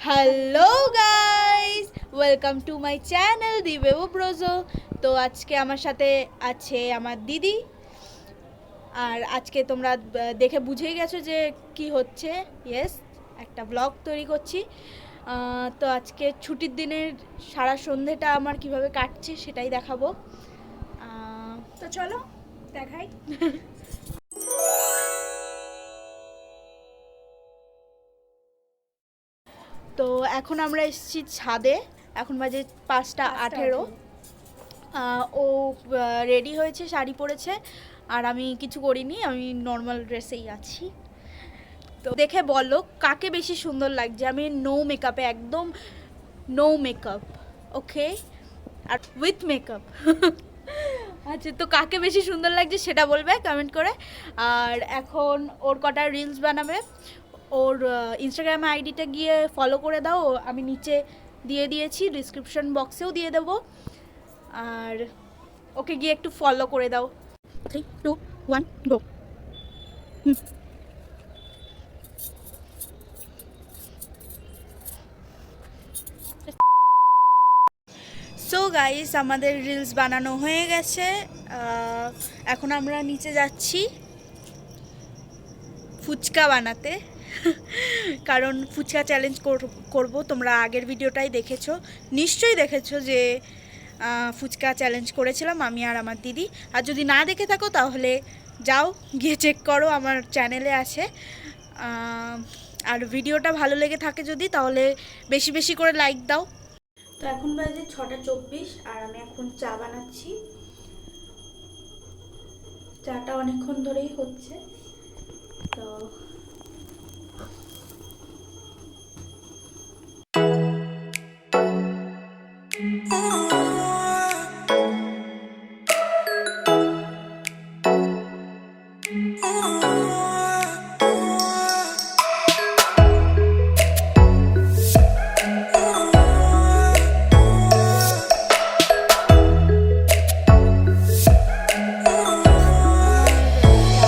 Hello guys, welcome to my channel the bebo brozo। তো আজকে আমার সাথে আছে আমার দিদি। আর আজকে তোমরা দেখে বুঝেই গেছো যে কি হচ্ছে। ইয়েস, একটা ব্লগ তৈরি করছি। তো আজকে ছুটির দিনের সারা সন্ধেটা আমার কিভাবে কাটছে সেটাই দেখাবো। তো চলো দেখাই। তো এখন আমরা এসেছি ছাদে, এখন বাজে 5:18। ও রেডি হয়েছে, শাড়ি পরেছে, আর আমি কিছু করিনি, আমি নর্মাল ড্রেসেই আছি। তো দেখে বলো কাকে বেশি সুন্দর লাগছে। আমি নো মেকআপে, একদম নো মেকআপ, ওকে, আর উইথ মেকআপ। আচ্ছা, তো কাকে বেশি সুন্দর লাগছে সেটা বলবে কমেন্ট করে। আর এখন ওর কটা রিলস বানাবে, ওর ইনস্টাগ্রাম আইডিটা গিয়ে ফলো করে দাও, আমি নিচে দিয়ে দিয়েছি, ডিসক্রিপশন বক্সেও দিয়ে দেবো। আর ওকে গিয়ে একটু ফলো করে দাও। 3, 2, 1 গো। সো গাইস, আমাদের রিলস বানানো হয়ে গেছে। এখন আমরা নিচে যাচ্ছি ফুচকা বানাতে। কারণ ফুচকা চ্যালেঞ্জ করব। তোমরা আগের ভিডিওটাই দেখেছো, নিশ্চয়ই দেখেছো যে ফুচকা চ্যালেঞ্জ করেছিলাম আমি আর আমার দিদি। আর যদি না দেখে থাকো তাহলে যাও গিয়ে চেক করো, আমার চ্যানেলে আছে। আর ভিডিওটা ভালো লেগে থাকে যদি, তাহলে বেশি বেশি করে লাইক দাও। তো এখন বাজে 6:24 আর আমি এখন চা বানাচ্ছি। চাটা অনেকক্ষণ ধরেই হচ্ছে। তো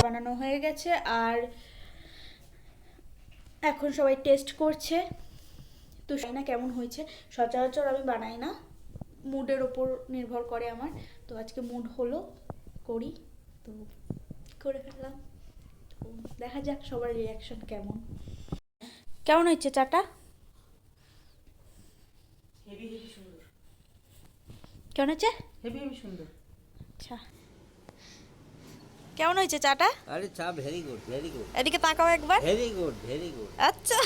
বানানো হয়ে গেছে, আর এখন সবাই টেস্ট করছে। তো জানি না কেমন হয়েছে, সচরাচর আমি বানাই না, মুডের ওপর নির্ভর করে আমার। তো আজকে মুড হলো করি, তো করে ফেললাম। তো দেখা যাক সবার রিয়াকশন কেমন। কেমন হয়েছে চাটা? হেভি হেভি সুন্দর। কেমন হয়েছে? হেভি হেভি সুন্দর। আচ্ছা, কেমন হয়েছে চাটা? আরে চা ভেরি গুড, ভেরি গুড, এদিকে তাকাও একবার। Very good, very good. আচ্ছা।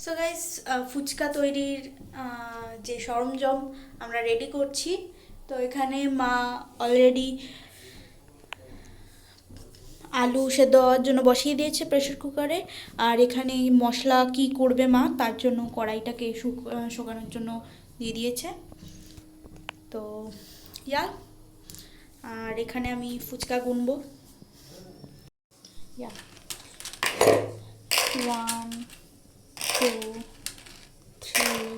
সো গাইস, ফুচকা তৈরির যে সরঞ্জাম আমরা রেডি করছি। তো এখানে মা অলরেডি আলু সেদ্ধ হওয়ার জন্য বসিয়ে দিয়েছে প্রেশার কুকারে। আর এখানে মশলা কি করবে মা, তার জন্য কড়াইটাকে শুকানোর জন্য দিয়ে দিয়েছে। তো ইয়া, আর এখানে আমি ফুচকা গুনবো। ইয়া, 1, 2, 3,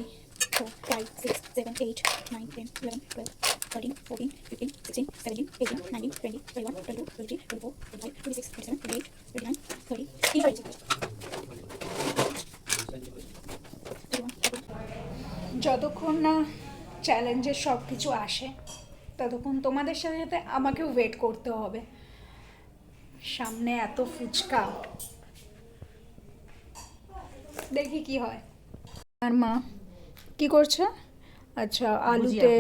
4, 5, 6, 7, 8, 9, 10, 11, 12, 13, 14, 15, 16, 17, 18, 19, 20, 21, 22, 23, 24, 25, 26, 27, 28, 29, 30, 31, যতক্ষণ না চ্যালেঞ্জের সব কিছু আসে ততক্ষণ তোমাদের সাথে সাথে আমাকেও ওয়েট করতে হবে। সামনে এত ফুচকা, দেখি কি হয়। আর মা কি করছে? আচ্ছা, আলুতে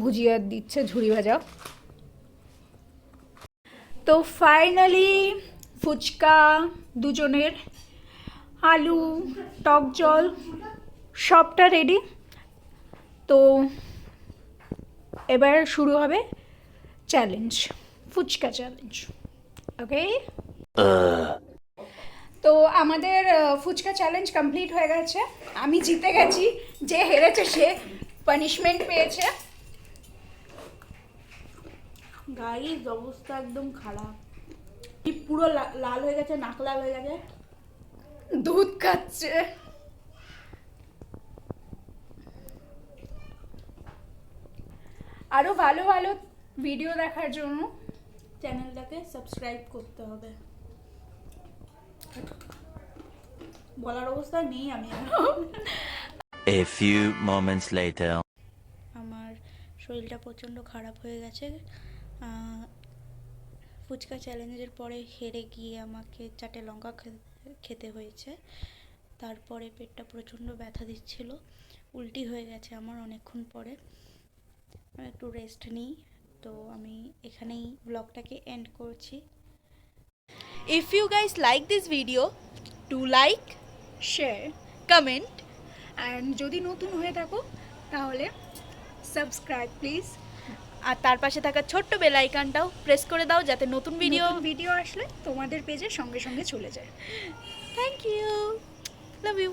ভুজিয়া দিচ্ছে, ঝুড়ি ভাজা। তো ফাইনালি ফুচকা দুজনের, আলু, টক জল সবটা রেডি। তো এবার শুরু হবে চ্যালেঞ্জ, ফুচকা চ্যালেঞ্জ। ওকে, তো আমাদের ফুচকা চ্যালেঞ্জ কমপ্লিট হয়ে গেছে। আমি জিতে গেছি, যে হেরেছে সে পানিশমেন্ট পেয়েছে। গাইস অবস্থা একদম খারাপ, পুরো লাল হয়ে গেছে, নাক লাল হয়ে গেছে। দুধ খাচ্ছে। আরো ভালো ভালো ভিডিও দেখার জন্য চ্যানেলটাকে সাবস্ক্রাইব করতে হবে। বলার অবস্থা নেই আমি A few moments later. আমার শরীরটা প্রচণ্ড খারাপ হয়ে গেছে। ফুচকা চ্যালেঞ্জের পরে হেরে গিয়ে আমাকে 4টে লঙ্কা খেতে হয়েছে। তারপরে পেটটা প্রচণ্ড ব্যথা দিচ্ছিল, উল্টি হয়ে গেছে আমার অনেকক্ষণ পরে। আমি একটু রেস্ট নিই, তো আমি এখানেই ব্লগটাকে এন্ড করছি। If you guys like this video, do like, share comment, and যদি নতুন হয়ে থাকো তাহলে সাবস্ক্রাইব প্লিজ। আর তার পাশে থাকা ছোট্ট বেল আইকনটাও প্রেস করে দাও যাতে নতুন ভিডিও আসলে তোমাদের পেজে সঙ্গে সঙ্গে চলে যায়। Thank you, love you.